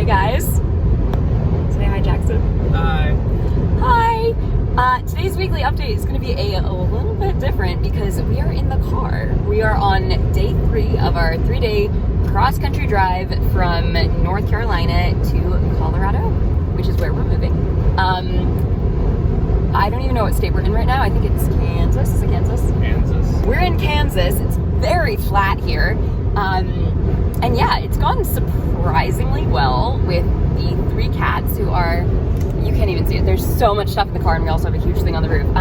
Hey guys. Say hi, Jackson. Hi. Hi. Today's weekly update is going to be a little bit different because we are in the car. We are on day 3 of our 3-day cross-country drive from North Carolina to Colorado, which is where we're moving. I don't even know what state we're in right now. I think it's Kansas. Is it Kansas? Kansas. We're in Kansas. It's very flat here. And yeah, it's gone surprisingly well with the 3 cats who are, you can't even see it. There's so much stuff in the car, and we also have a huge thing on the roof.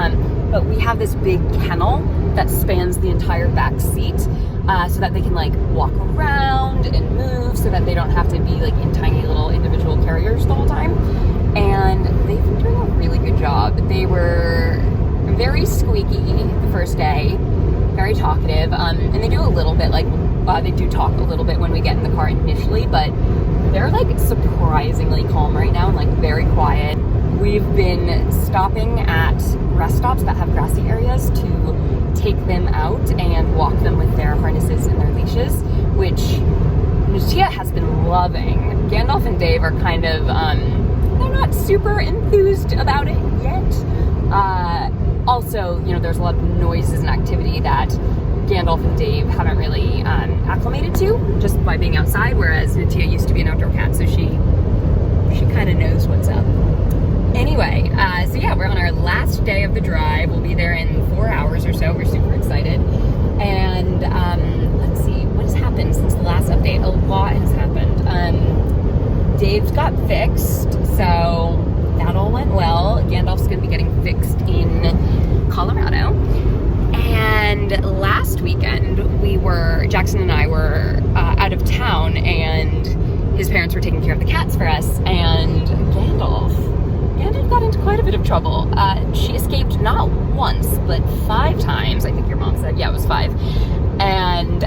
But we have this big kennel that spans the entire back seat so that they can like walk around and move so that they don't have to be like in tiny little individual carriers the whole time. And they've been doing a really good job. They were very squeaky the first day, very talkative, and they do a little bit like, they do talk a little bit when we get in the car initially, but they're like surprisingly calm right now and like very quiet. We've been stopping at rest stops that have grassy areas to take them out and walk them with their harnesses and their leashes, which Natia has been loving. Gandalf and Dave are kind of, they're not super enthused about it yet. Also, you know, there's a lot of noises and activity that Gandalf and Dave haven't really acclimated to just by being outside, whereas Natia used to be an outdoor cat, so she kind of knows what's up. Anyway, so yeah, we're on our last day of the drive. We'll be there in 4 hours or so. We're super excited. And let's see, what has happened since the last update? A lot has happened. Dave's got fixed, so that all went well. Gandalf's going to be getting fixed in Colorado. And last weekend, Jackson and I were out of town, and his parents were taking care of the cats for us, and Gandalf got into quite a bit of trouble. She escaped not once, but 5 times, I think your mom said. Yeah, it was 5. And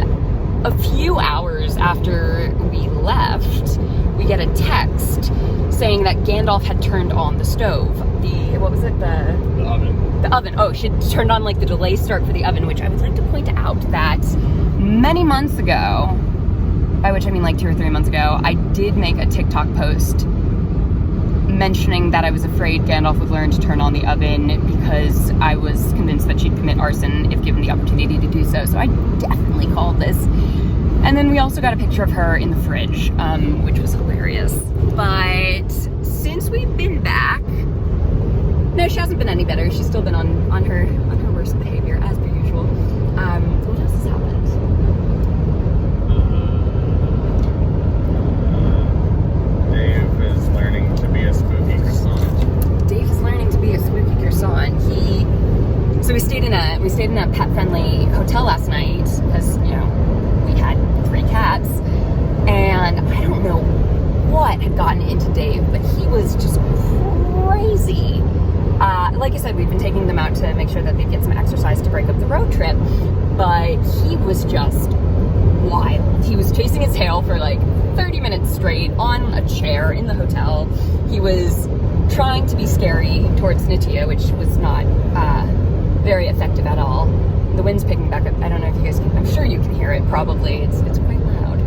a few hours after we left, we get a text saying that Gandalf had turned on the stove. The oven. The oven. Oh, she turned on like the delay start for the oven, which I would like to point out that many months ago, by which I mean like 2 or 3 months ago, I did make a TikTok post mentioning that I was afraid Gandalf would learn to turn on the oven because I was convinced that she'd commit arson if given the opportunity to do so. So I definitely called this. And then we also got a picture of her in the fridge, which was hilarious. But since we've been back, no, she hasn't been any better. She's still been on her worst behavior as per usual. What else has happened? Dave is learning to be a spooky croissant. Dave is learning to be a spooky croissant. So we stayed in a pet-friendly hotel last night because, you know, we had 3 cats, and I don't know what had gotten into Dave, but he was just crazy. Like I said, we've been taking them out to make sure that they get some exercise to break up the road trip, but he was just wild. He was chasing his tail for like 30 minutes straight on a chair in the hotel. He was trying to be scary towards Natia, which was not very effective at all. The wind's picking back up. I don't know if you guys can, I'm sure you can hear it probably. It's quite loud.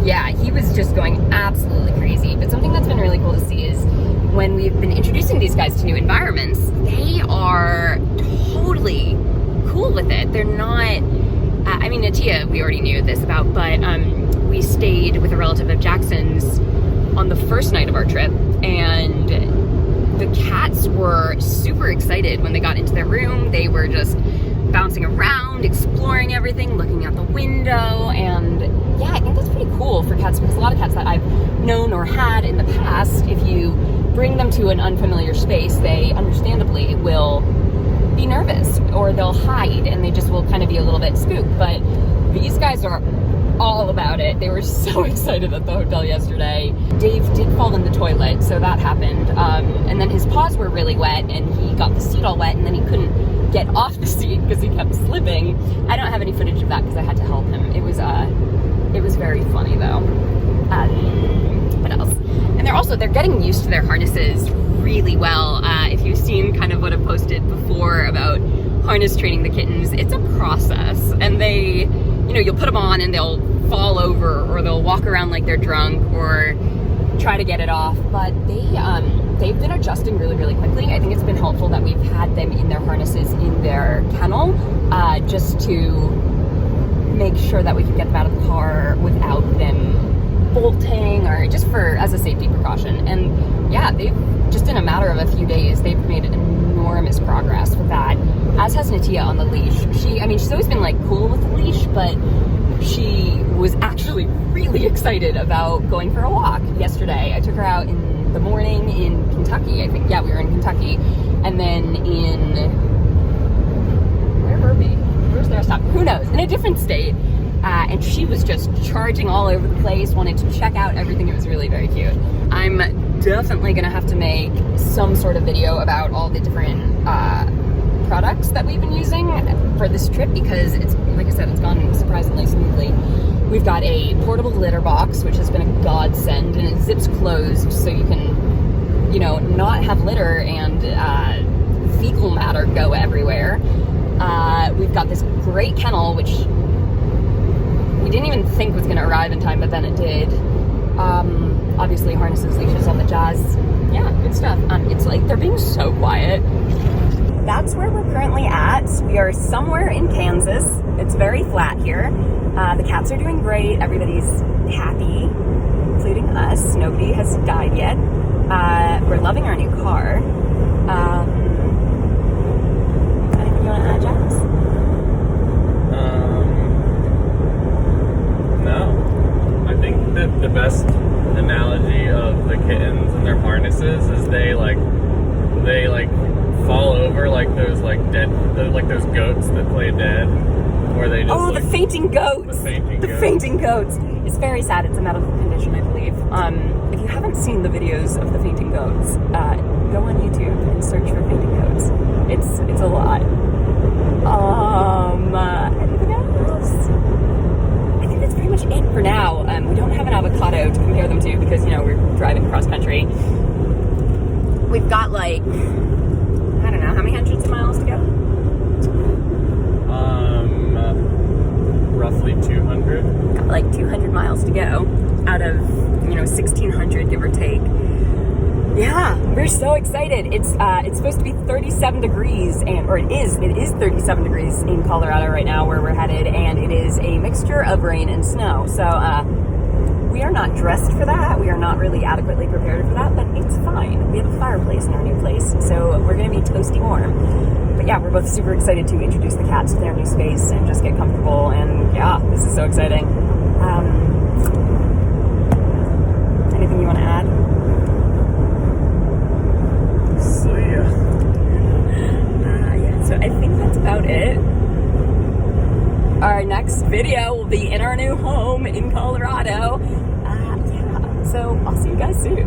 Yeah, he was just going absolutely crazy. But something that's been really cool to see is when we've been introducing these guys to new environments, they are totally cool with it. They're not, I mean, Natia, we already knew this about, but we stayed with a relative of Jackson's on the first night of our trip, and the cats were super excited when they got into their room. They were just bouncing around, exploring everything, looking out the window, and yeah, I think that's pretty cool for cats, because a lot of cats that I've known or had in the past, if you bring them to an unfamiliar space, they understandably will be nervous or they'll hide and they just will kind of be a little bit spooked. But these guys are all about it. They were so excited at the hotel yesterday. Dave did fall in the toilet, so that happened. And then his paws were really wet and he got the seat all wet, and then he couldn't get off the seat because he kept slipping. I don't have any footage of that because I had to help him. It was very funny though. What else? And they're getting used to their harnesses really well. If you've seen kind of what I've posted before about harness training the kittens, it's a process, and they, you know, you'll put them on and they'll fall over or they'll walk around like they're drunk or try to get it off. But they've been adjusting really, really quickly. I think it's been helpful that we've had them in their harnesses in their kennel, just to make sure that we can get them out of the car without them bolting, or just as a safety precaution. And yeah, they've just, in a matter of a few days, they've made enormous progress with that, as has Natia on the leash. She's always been like cool with the leash, but she was actually really excited about going for a walk yesterday. I took her out in the morning in Kentucky, I think. Yeah, we were in Kentucky. And then where were we? Where's their stop? Who knows? In a different state. And she was just charging all over the place, wanted to check out everything. It was really very cute. I'm definitely gonna have to make some sort of video about all the different products that we've been using for this trip, because it's, like I said, it's gone surprisingly smoothly. We've got a portable litter box, which has been a godsend, and it zips closed so you can, not have litter and fecal matter go everywhere. We've got this great kennel, which we didn't even think was going to arrive in time, but then it did. Obviously harnesses, leashes, all the jazz. Yeah, good stuff. It's like they're being so quiet. That's where we're currently at. We are somewhere in Kansas. It's very flat here. The cats are doing great. Everybody's happy, including us. Nobody has died yet. We're loving our new car. Anything you want to add, Jax? No. I think that the best analogy of the kittens and their harnesses is they fall over like those those goats that play dead, where they just the fainting goats. The fainting goats. It's very sad. It's a medical condition, I believe. If you haven't seen the videos of the fainting goats, go on YouTube and search for fainting goats. It's a lot. Anything else? I think that's pretty much it for now. We don't have an avocado to compare them to because, we're driving cross country. We've got I don't know, how many hundreds of miles to go? Roughly 200. Got 200 miles to go out of, 1,600, give or take. Yeah, we're so excited. It's supposed to be 37 degrees, it is 37 degrees in Colorado right now where we're headed, and it is a mixture of rain and snow. So we are not dressed for that. We are not really adequately prepared for that, but it's fine. We have a fireplace in our new place, so we're going to be toasty warm. But yeah, we're both super excited to introduce the cats to their new space and just get comfortable, and yeah, this is so exciting. Anything you want to add? So I think that's about it. Our next video will be in our new home in Colorado. So I'll see you guys soon.